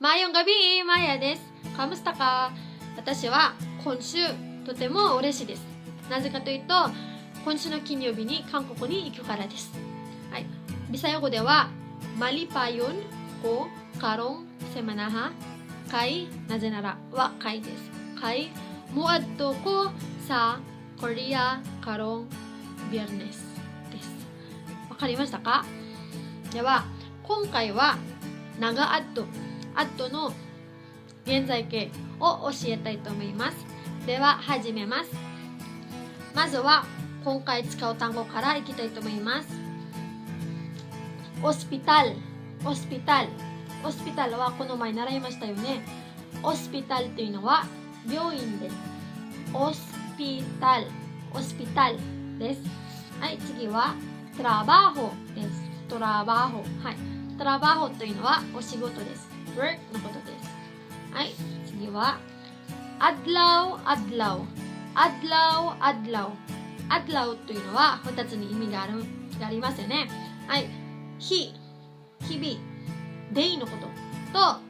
Mayong gabi, Maya です。Kamusta ka? 私は今週とても嬉しいです。なぜかというと、今週の金曜日に韓国に行くからです。はい。ビサヨ語では、Malipayon ko karong semana kay なぜならはkay です。kay muadto ko sa Korea karong biyernes です。わかりましたか？では、今回は長アットの現在形を教えたいと思います。では始めます。まずは今回使う単語からいきたいと思います。オスピタルはこの前習いましたよね。オスピタルというのは病院です。オスピタルです。はい、次はトラバホです。トラバホというのはお仕事です。work のことです。はい、次はアドラウというのは2つに意味がありますよね。はい、日々、デイのことと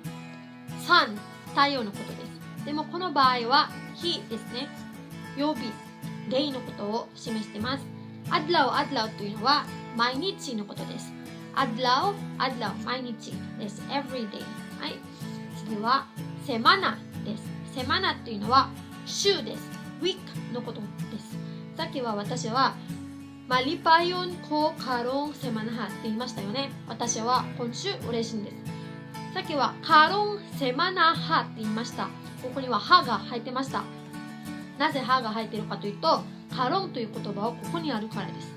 サン、太陽のことです。でもこの場合は日ですね。曜日、デイのことを示しています。アドラウというのは毎日のことです。アドラウ、毎日です。every day。はい。次はセマナです。セマナというのは週です。week のことです。さっきは私はMalipayon ko karong semanaって言いましたよね。私は今週嬉しいんです。さっきはkarong semanaって言いました。ここにははが入ってました。なぜはが入っているかというと、karongという言葉はここにあるからです。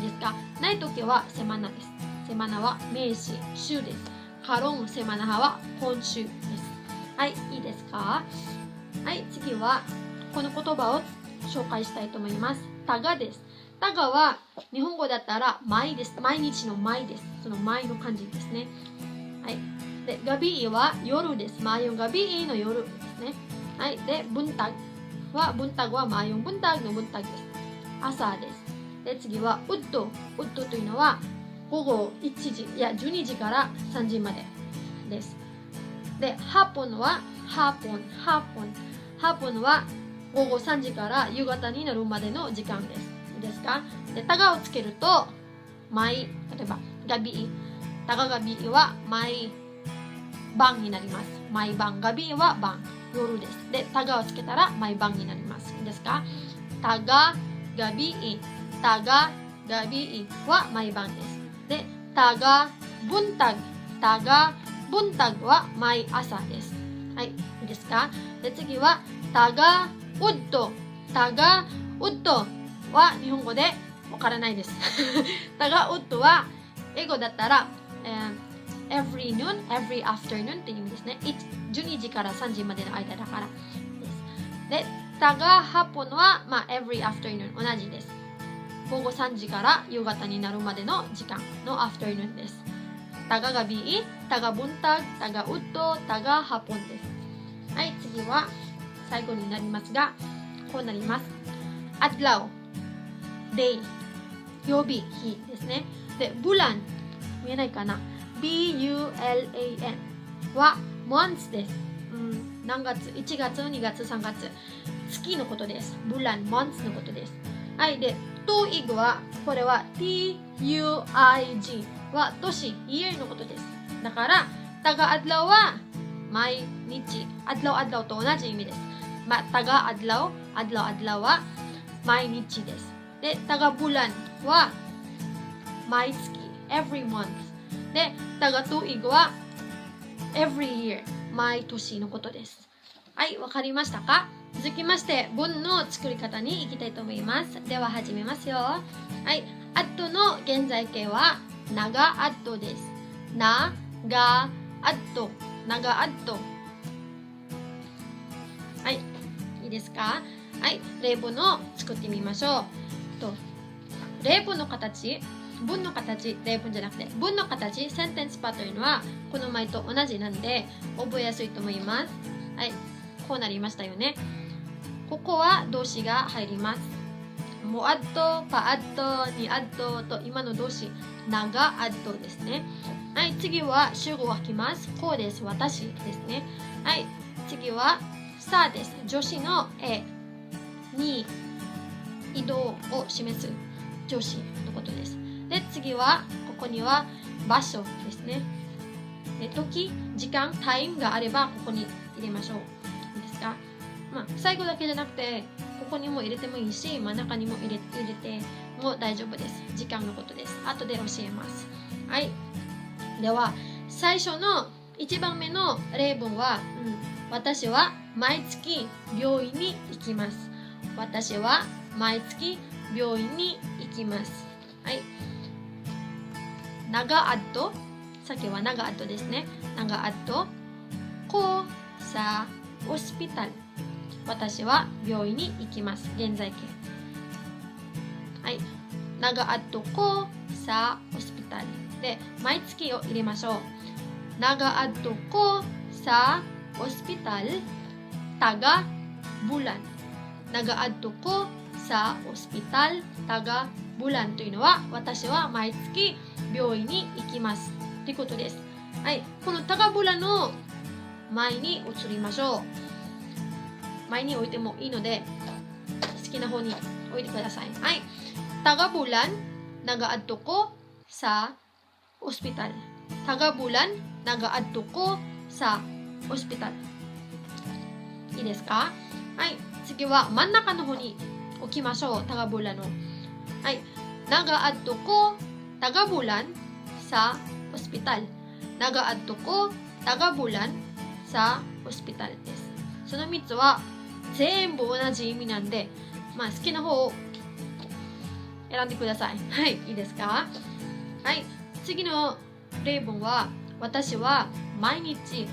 ですか？ないときはセマナです。セマナは名詞、週です。カロンセマナハは今週です。はい、いいですか？はい、次はこの言葉を紹介したいと思います。タガです。タガは日本語だったら毎です。毎日の毎です。その毎の漢字ですね。はい。で、ガビーは夜です。マヨンガビーの夜ですね。はい。で、ブンタグはマヨンブンタグのブンタグです。朝です。で、次はウッドというのは午後1時12時から3時までです。で、ハーポンは午後3時から夕方になるまでの時間です。いいですか？で、タガをつけると例えばタガガビーは毎晩になります。毎晩ガビーは晩、夜です。で、タガをつけたら毎晩になります。いいですか？タガガビーは毎晩です。で、タガブンタグは毎朝です。はい、いいですか？で、次はタガウッドは日本語でわからないです。タガウッドは英語だったら、every afternoon っていう意味ですね。12時から3時までの間だからです。で、タガハポンは、every afternoon 同じです。午後3時から夕方になるまでの時間のアフターヌーンです。タガガビー、タガブンタグ、タガウッド、タガハポンです。はい、次は最後になりますが、こうなります。アドラウ、デイ、曜日、日ですね。で、ブラン、見えないかな？ B-U-L-A-N はmonthsです。何月？ 1 月、2月、3月。月のことです。ブラン、months のことです。はい、で、トイグは、これは T-U-I-G は年、year のことです。だから、タガアドラウは毎日、アドラウと同じ意味です。タガアドラウは毎日です。で、タガブランは毎月、every month。で、タガトイグは every year、毎年のことです。はい、わかりましたか？続きまして文の作り方に行きたいと思います。では始めますよ。はい、アットの現在形は長アットです。長アット。はい、いいですか？はい、例文を作ってみましょう。例文の形、例文じゃなくて文の形、センテンスパというのはこの前と同じなんで覚えやすいと思います。はい、こうなりましたよね。ここは動詞が入ります。モアット、パアット、ニアットと今の動詞、長アットですね。はい、次は主語が来ます。こうです。私ですね。はい、次はさです。助詞のに移動を示す助詞のことです。で、次はここには場所ですね。で、時、時間、タイムがあればここに入れましょう。いいですか？最後だけじゃなくてここにも入れてもいいし、真ん中にも入れても大丈夫です。時間のことです。後で教えます。はい。では最初の1番目の例文は、私は毎月病院に行きます。私は毎月病院に行きます。はい。nag-add、さっきはnag-addですね。nag-add ko sa ospital。私は病院に行きます。現在形。はい。nag-add ko sa ospital。で、毎月を入れましょう。nag-add ko sa ospital taga bulan。nag-add ko sa ospital taga bulan というのは、私は毎月病院に行きますということです。はい。このtaga bulanの前に移りましょう。前に置いてもいいので好きな方に置いてください。はい。taga bulan nag-add ko sa ospital。taga bulan nag-add ko sa ospital。いいですか？はい。次は真ん中の方に置きましょう。taga bulanの。はい。nag-add ko taga bulan sa ospital。nag-add ko taga bulan sa ospital です。その3つは全部同じ意味なんで、好きな方を選んでください。はい、いいですか？はい、次の例文は、私は毎日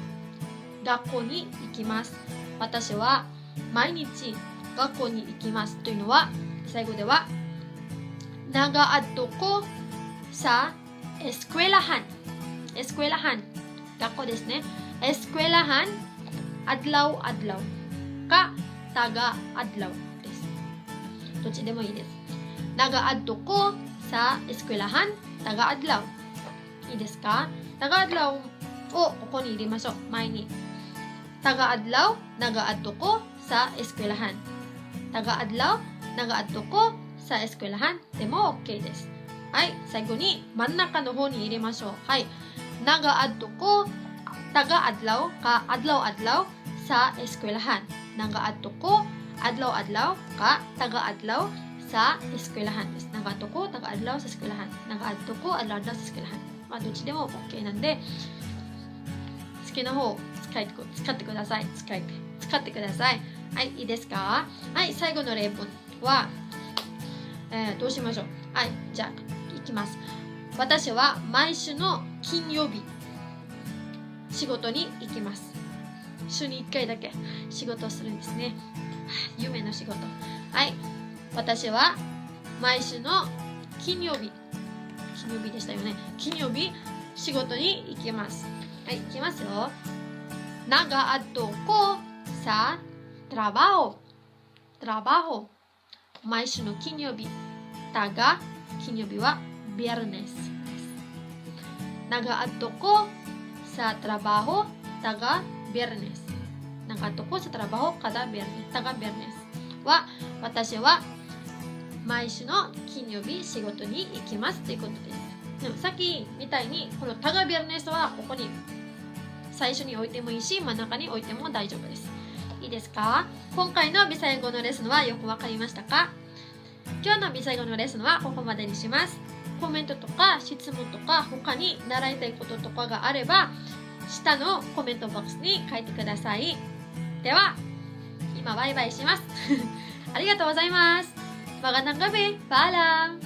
学校に行きます。私は毎日学校に行きますというのは、最後ではnag-add ko sa eskwelahan。eskwelahan、学校ですね。eskwelahan adlaw-adlawかtaga-adlaw です。どっちでもいいです。nag-add ko sa eskwelahan taga-adlaw。いいですか？taga-adlaw をここに入れましょう。前に。taga-adlaw nag-add ko sa eskwelahan。taga-adlaw nag-add ko sa eskwelahan でも OK です。はい。最後に真ん中の方に入れましょう。はい。nag-add ko taga-adlaw ka adlaw-adlaw sa eskwelahan。nag-add ko adlaw-adlaw ka taga-adlaw sa eskwelahan です。nag-add ko taga-adlaw sa eskwelahan。nag-add ko adlaw-adlaw sa eskwelahan。どっちでも OK なんで、好きな方を使ってください。使ってください。はい、いいですか？はい、最後の例文は、どうしましょう？はい、じゃあ、いきます。私は毎週の金曜日、仕事に行きます。週に1回だけ仕事をするんですね。夢の仕事。はい。私は毎週の金曜日でしたよね。金曜日、仕事に行きます。はい、行きますよ。nag-add ko sa trabaho。毎週の金曜日。金曜日はviernesです。nag-add ko sa trabaho taga-viernes。nag-add ko sa trabaho taga-viernes は、私は毎週の金曜日仕事に行きますということです。でもさっきみたいにこのtaga-viernesはここに最初に置いてもいいし、真ん中に置いても大丈夫です。いいですか？今回のビサイ語のレッスンはよくわかりましたか？今日のビサイ語のレッスンはここまでにします。コメントとか質問とか他に習いたいこととかがあれば下のコメントボックスに書いてください。では今バイバイします。ありがとうございます。Magandang gabi. Paalam.